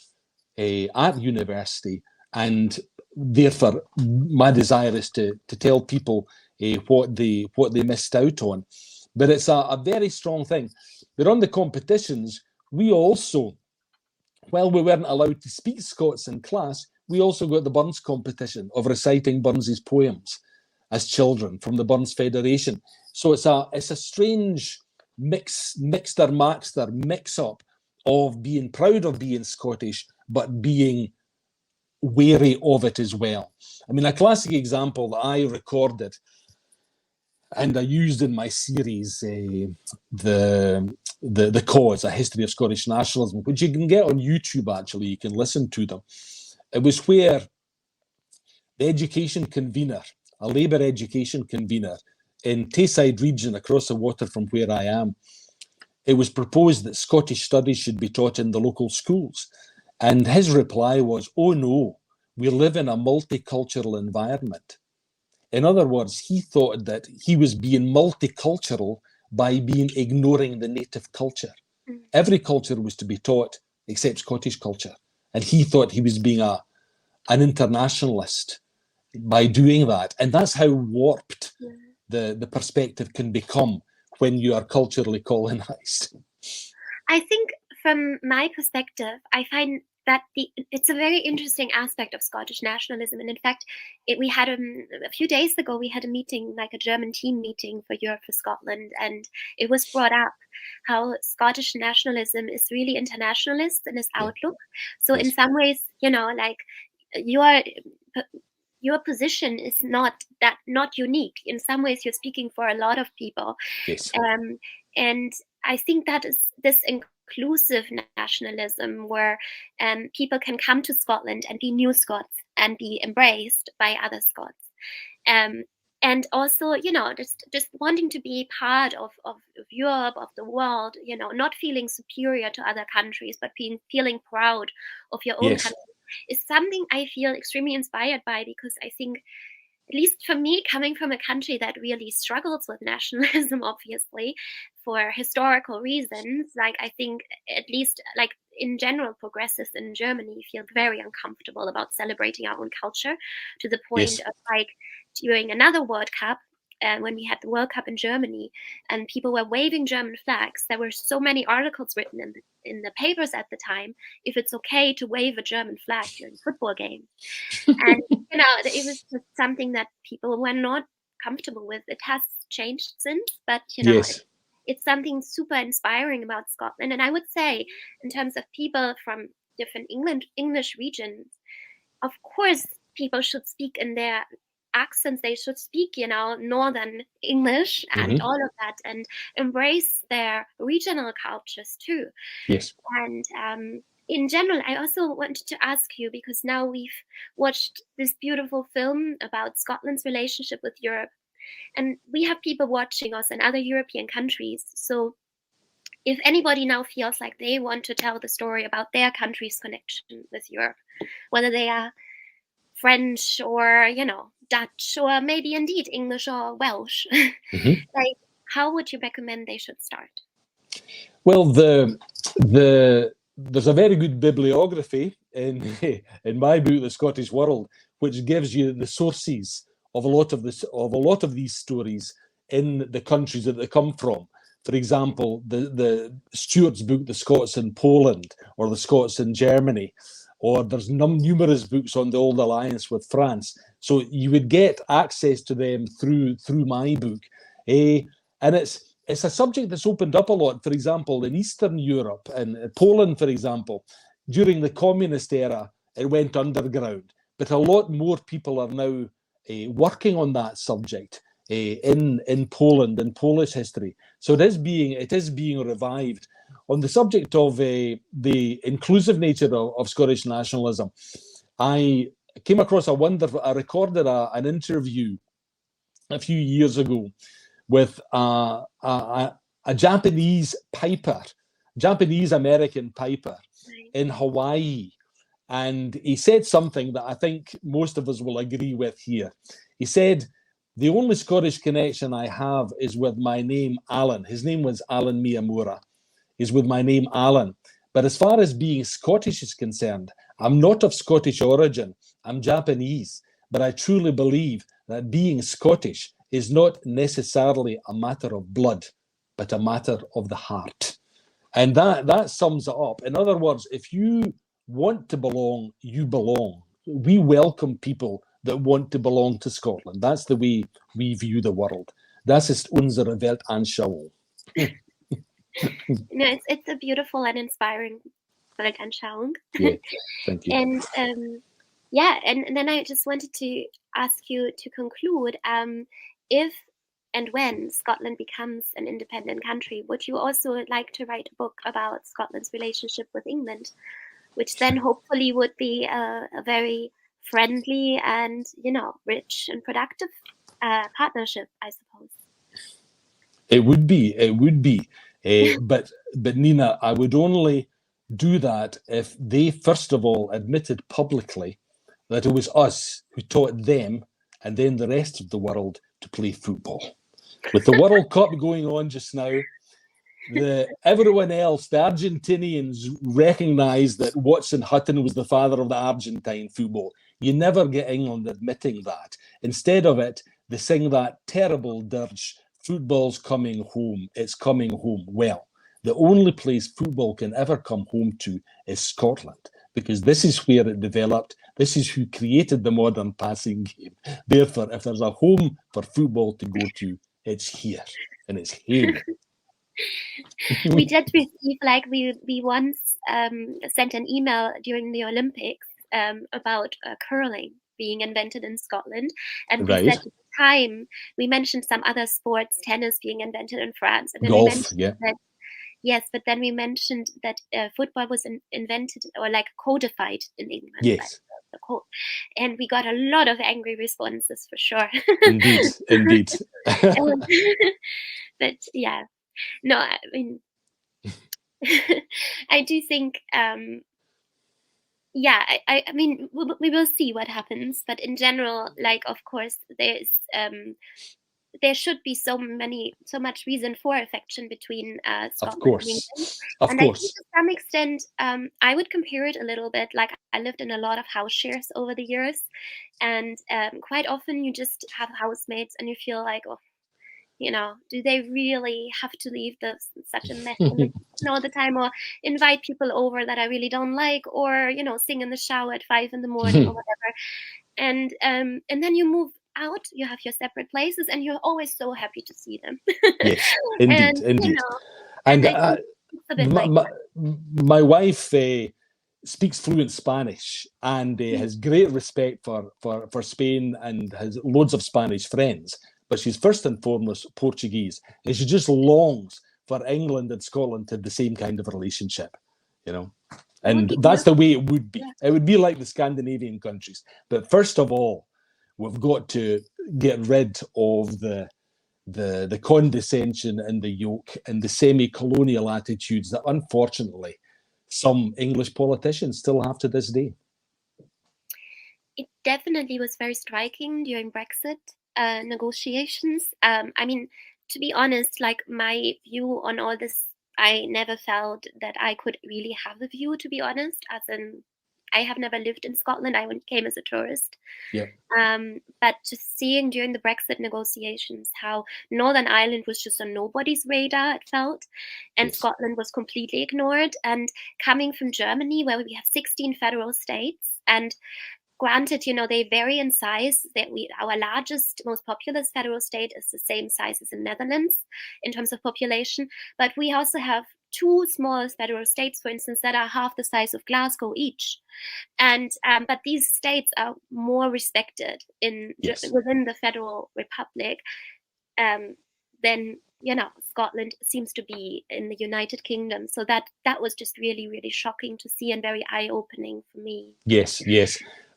Speaker 2: at university, and therefore my desire is to tell people what they missed out on. But it's a very strong thing. But on the competitions, we also, while we weren't allowed to speak Scots in class, we also got the Burns competition of reciting Burns's poems as children from the Burns Federation. So it's a strange mix-up of being proud of being Scottish, but being wary of it as well. I mean, a classic example that I recorded and I used in my series, the Cause, A History of Scottish Nationalism, which you can get on YouTube, actually. You can listen to them. It was where the education convener, a Labour education convener in Tayside region across the water from where I am, it was proposed that Scottish studies should be taught in the local schools. And his reply was, oh no, we live in a multicultural environment. In other words, he thought that he was being multicultural by ignoring the native culture. Every culture was to be taught except Scottish culture. And he thought he was being an internationalist by doing that. And that's how warped the perspective can become when you are culturally colonized.
Speaker 1: I think from my perspective, I find that it's a very interesting aspect of Scottish nationalism. And in fact, we had a few days ago, we had a meeting, like a German team meeting for Europe for Scotland. And it was brought up how Scottish nationalism is really internationalist in its outlook. So in some ways, like your position is not unique. In some ways, you're speaking for a lot of people.
Speaker 2: Yes.
Speaker 1: And I think that is this inclusive nationalism where people can come to Scotland and be new Scots and be embraced by other Scots. And also, just wanting to be part of Europe, of the world, not feeling superior to other countries, but feeling proud of your own country is something I feel extremely inspired by, because I think, at least for me, coming from a country that really struggles with nationalism, obviously, for historical reasons, like I think at least like in general, progressives in Germany feel very uncomfortable about celebrating our own culture, to the point of like during another World Cup, when we had the World Cup in Germany and people were waving German flags, there were so many articles written in the papers at the time, if it's okay to wave a German flag during a football game. And, it was just something that people were not comfortable with. It has changed since, but, it's something super inspiring about Scotland. And I would say, in terms of people from different English regions, of course, people should speak in their accents, they should speak, Northern English and all of that, and embrace their regional cultures too.
Speaker 2: Yes.
Speaker 1: And in general, I also wanted to ask you, because now we've watched this beautiful film about Scotland's relationship with Europe, and we have people watching us in other European countries. So if anybody now feels like they want to tell the story about their country's connection with Europe, whether they are French or, Dutch, or maybe indeed English or Welsh, like, how would you recommend they should start?
Speaker 2: Well, there's a very good bibliography in my book, The Scottish World, which gives you the sources of a lot of these stories in the countries that they come from. For example, the Stuart's book, The Scots in Poland, or The Scots in Germany, or there's numerous books on the old alliance with France. So you would get access to them through my book, and it's a subject that's opened up a lot. For example, in Eastern Europe and Poland, for example, during the communist era, it went underground. But a lot more people are now working on that subject in Poland, in Polish history. So it is being revived. On the subject of the inclusive nature of Scottish nationalism, I came across I recorded an interview a few years ago with a Japanese American piper in Hawaii. And he said something that I think most of us will agree with here. He said, "The only Scottish connection I have is with my name, Alan." His name was Alan Miyamura. Is with my name, Alan. But as far as being Scottish is concerned, I'm not of Scottish origin. I'm Japanese. But I truly believe that being Scottish is not necessarily a matter of blood, but a matter of the heart. And that sums it up. In other words, if you want to belong, you belong. We welcome people that want to belong to Scotland. That's the way we view the world. Das ist unsere Weltanschauung.
Speaker 1: It's a beautiful and inspiring Weltanschauung.
Speaker 2: Yeah, thank you.
Speaker 1: And and then I just wanted to ask you to conclude, if and when Scotland becomes an independent country, would you also like to write a book about Scotland's relationship with England, which then hopefully would be a very friendly and, rich and productive partnership, I suppose?
Speaker 2: It would be. But Nina, I would only do that if they first of all admitted publicly that it was us who taught them and then the rest of the world to play football. With the World Cup going on just now, everyone else, the Argentinians, recognise that Watson Hutton was the father of the Argentine football. You never get England admitting that. Instead of it, they sing that terrible dirge, "Football's coming home, it's coming home." Well, the only place football can ever come home to is Scotland, because this is where it developed. This is who created the modern passing game. Therefore, if there's a home for football to go to, it's here, and it's here.
Speaker 1: We did receive, we once sent an email during the Olympics about curling being invented in Scotland, and we said at the time, we mentioned some other sports, tennis being invented in France, and then
Speaker 2: golf,
Speaker 1: we mentioned that, yes, but then we mentioned that football was invented or codified in England.
Speaker 2: Yes.
Speaker 1: And we got a lot of angry responses, for sure.
Speaker 2: Indeed.
Speaker 1: But yeah, no, I mean, I do think, I mean, we will see what happens. But in general, of course, there should be so much reason for affection between Scotland and England.
Speaker 2: Of
Speaker 1: and
Speaker 2: course.
Speaker 1: I think to some extent, I would compare it a little bit. I lived in a lot of house shares over the years, and quite often you just have housemates and you feel like, oh, do they really have to leave such a mess in the kitchen all the time, or invite people over that I really don't like, or sing in the shower at 5 a.m. or whatever, and then you move out, you have your separate places, and you're always so happy to see them.
Speaker 2: Yes, indeed,
Speaker 1: and,
Speaker 2: indeed. And my wife, speaks fluent Spanish and has great respect for Spain and has loads of Spanish friends. But she's first and foremost Portuguese, and she just longs for England and Scotland to have the same kind of relationship, you know. And that's the way it would be. It would be like the Scandinavian countries. But first of all, we've got to get rid of the condescension and the yoke and the semi-colonial attitudes that unfortunately some English politicians still have to this day.
Speaker 1: It definitely was very striking during Brexit negotiations. I mean, to be honest, like my view on all this, I never felt that I could really have a view, to be honest, as in I have never lived in Scotland. I came as a tourist.
Speaker 2: Yeah.
Speaker 1: But just seeing during the Brexit negotiations how Northern Ireland was just on nobody's radar, it felt, and
Speaker 2: Yes.
Speaker 1: Scotland was completely ignored. And coming from Germany, where we have 16 federal states, and granted, you know, they vary in size. Our largest, most populous federal state is the same size as the Netherlands in terms of population, but we also have two small federal states, for instance, that are half the size of Glasgow each. And but these states are more respected within the Federal Republic than, you know, Scotland seems to be in the United Kingdom. So that was just really, really shocking to see and very eye-opening for me.
Speaker 2: Yes.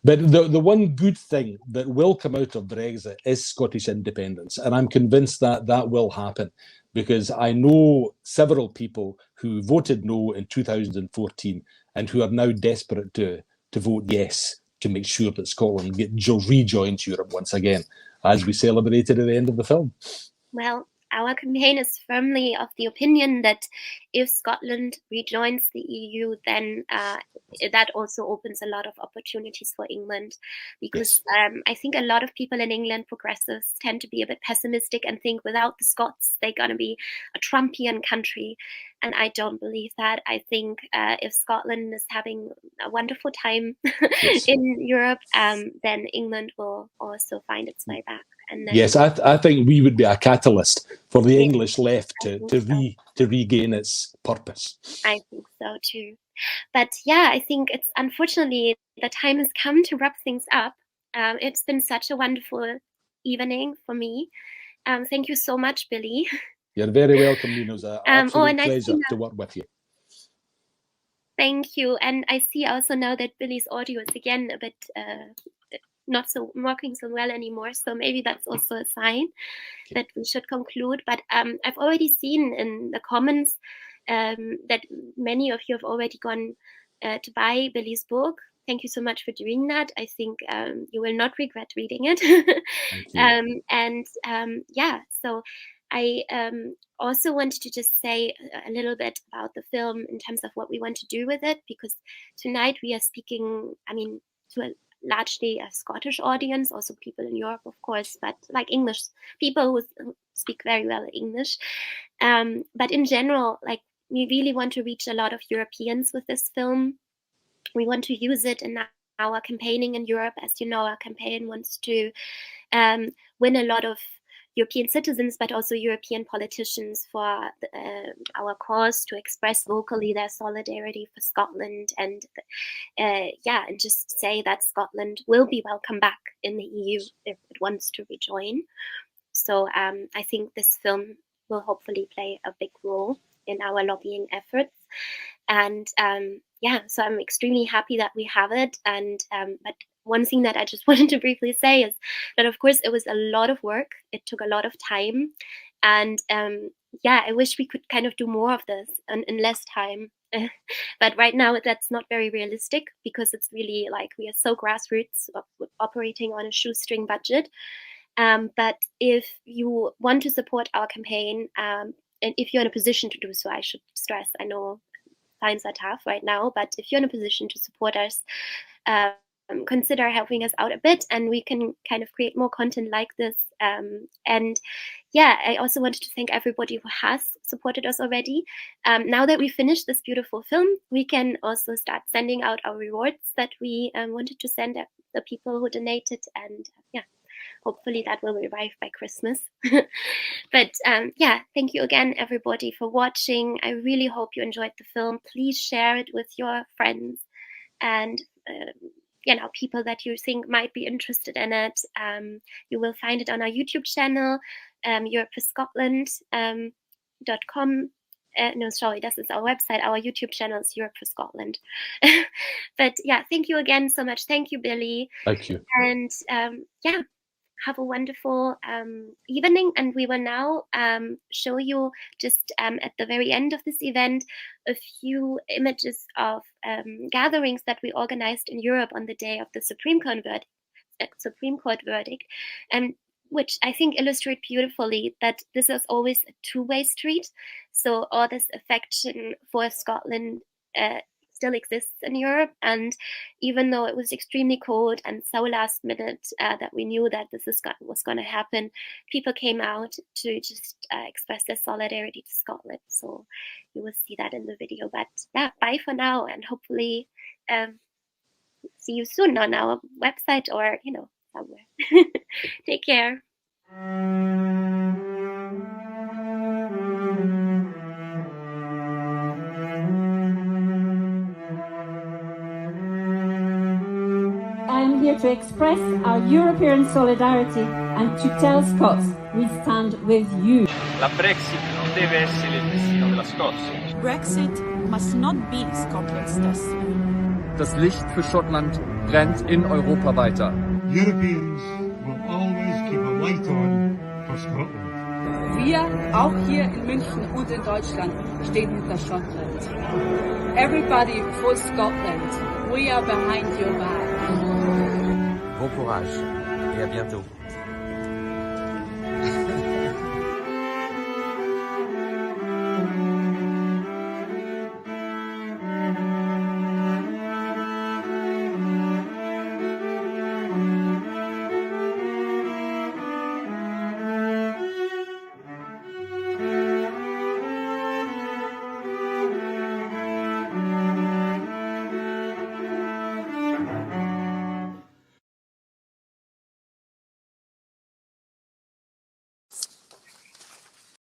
Speaker 2: But the one good thing that will come out of Brexit is Scottish independence. And I'm convinced that that will happen, because I know several people who voted no in 2014 and who are now desperate to vote yes to make sure that Scotland rejoins Europe once again, as we celebrated at the end of the film.
Speaker 1: Well, our campaign is firmly of the opinion that if Scotland rejoins the EU, then that also opens a lot of opportunities for England, because I think a lot of people in England, progressives, tend to be a bit pessimistic and think without the Scots, they're going to be a Trumpian country. And I don't believe that. I think if Scotland is having a wonderful time in Europe, then England will also find its way back. And then,
Speaker 2: yes, I think we would be a catalyst for the English left to regain its purpose.
Speaker 1: I think so too. But yeah, I think it's unfortunately the time has come to wrap things up. It's been such a wonderful evening for me. Thank you so much, Billy.
Speaker 2: You're very welcome, Nina. It was an absolute pleasure to work with you.
Speaker 1: Thank you. And I see also now that Billy's audio is again a bit not so working so well anymore. So maybe that's also a sign that we should conclude. But I've already seen in the comments that many of you have already gone to buy Billy's book. Thank you so much for doing that. I think you will not regret reading it. Yeah, so I also wanted to just say a little bit about the film in terms of what we want to do with it, because tonight we are speaking, I mean, to a largely a Scottish audience, also people in Europe, of course, but like English people who speak very well English. But in general, like we really want to reach a lot of Europeans with this film. We want to use it in our campaigning in Europe. As you know, our campaign wants to win a lot of European citizens, but also European politicians for our cause, to express vocally their solidarity for Scotland, and and just say that Scotland will be welcome back in the EU if it wants to rejoin. So I think this film will hopefully play a big role in our lobbying efforts. And so I'm extremely happy that we have it. And but one thing that I just wanted to briefly say is that, of course, it was a lot of work. It took a lot of time. And I wish we could kind of do more of this in less time. But right now, that's not very realistic, because it's really like we are so grassroots, operating on a shoestring budget. But if you want to support our campaign, and if you're in a position to do so, I should stress, I know times are tough right now, but if you're in a position to support us, consider helping us out a bit, and we can kind of create more content like this. I also wanted to thank everybody who has supported us already. Now that we finished this beautiful film, we can also start sending out our rewards that we wanted to send the people who donated, and hopefully that will arrive by Christmas. But thank you again, everybody, for watching. I really hope you enjoyed the film. Please share it with your friends. and people that you think might be interested in it. You will find it on our YouTube channel, europeforscotland.com. No, sorry, this is our website. Our YouTube channel is Europe for Scotland. But yeah, thank you again so much. Thank you, Billy.
Speaker 2: Thank you.
Speaker 1: And have a wonderful evening. And we will now show you just at the very end of this event a few images of gatherings that we organized in Europe on the day of the Supreme Court verdict, which I think illustrate beautifully that this is always a two-way street. So all this affection for Scotland still exists in Europe. And even though it was extremely cold and so last minute that we knew that this was going to happen, people came out to just express their solidarity to Scotland. So you will see that in the video. But yeah, bye for now, and hopefully see you soon on our website or, somewhere. Take care.
Speaker 4: I am here to express our European solidarity and to tell Scots we stand with you.
Speaker 5: La Brexit non deve essere il destino della Scozia.
Speaker 6: Brexit must not be Scotland's destiny.
Speaker 7: Das Licht für Schottland brennt in Europa weiter.
Speaker 8: Europeans will always keep a light on for Scotland.
Speaker 9: Wir, auch hier in München und in Deutschland, stehen hinter Schottland. Everybody for Scotland. We are behind your back.
Speaker 10: Bon courage et à bientôt.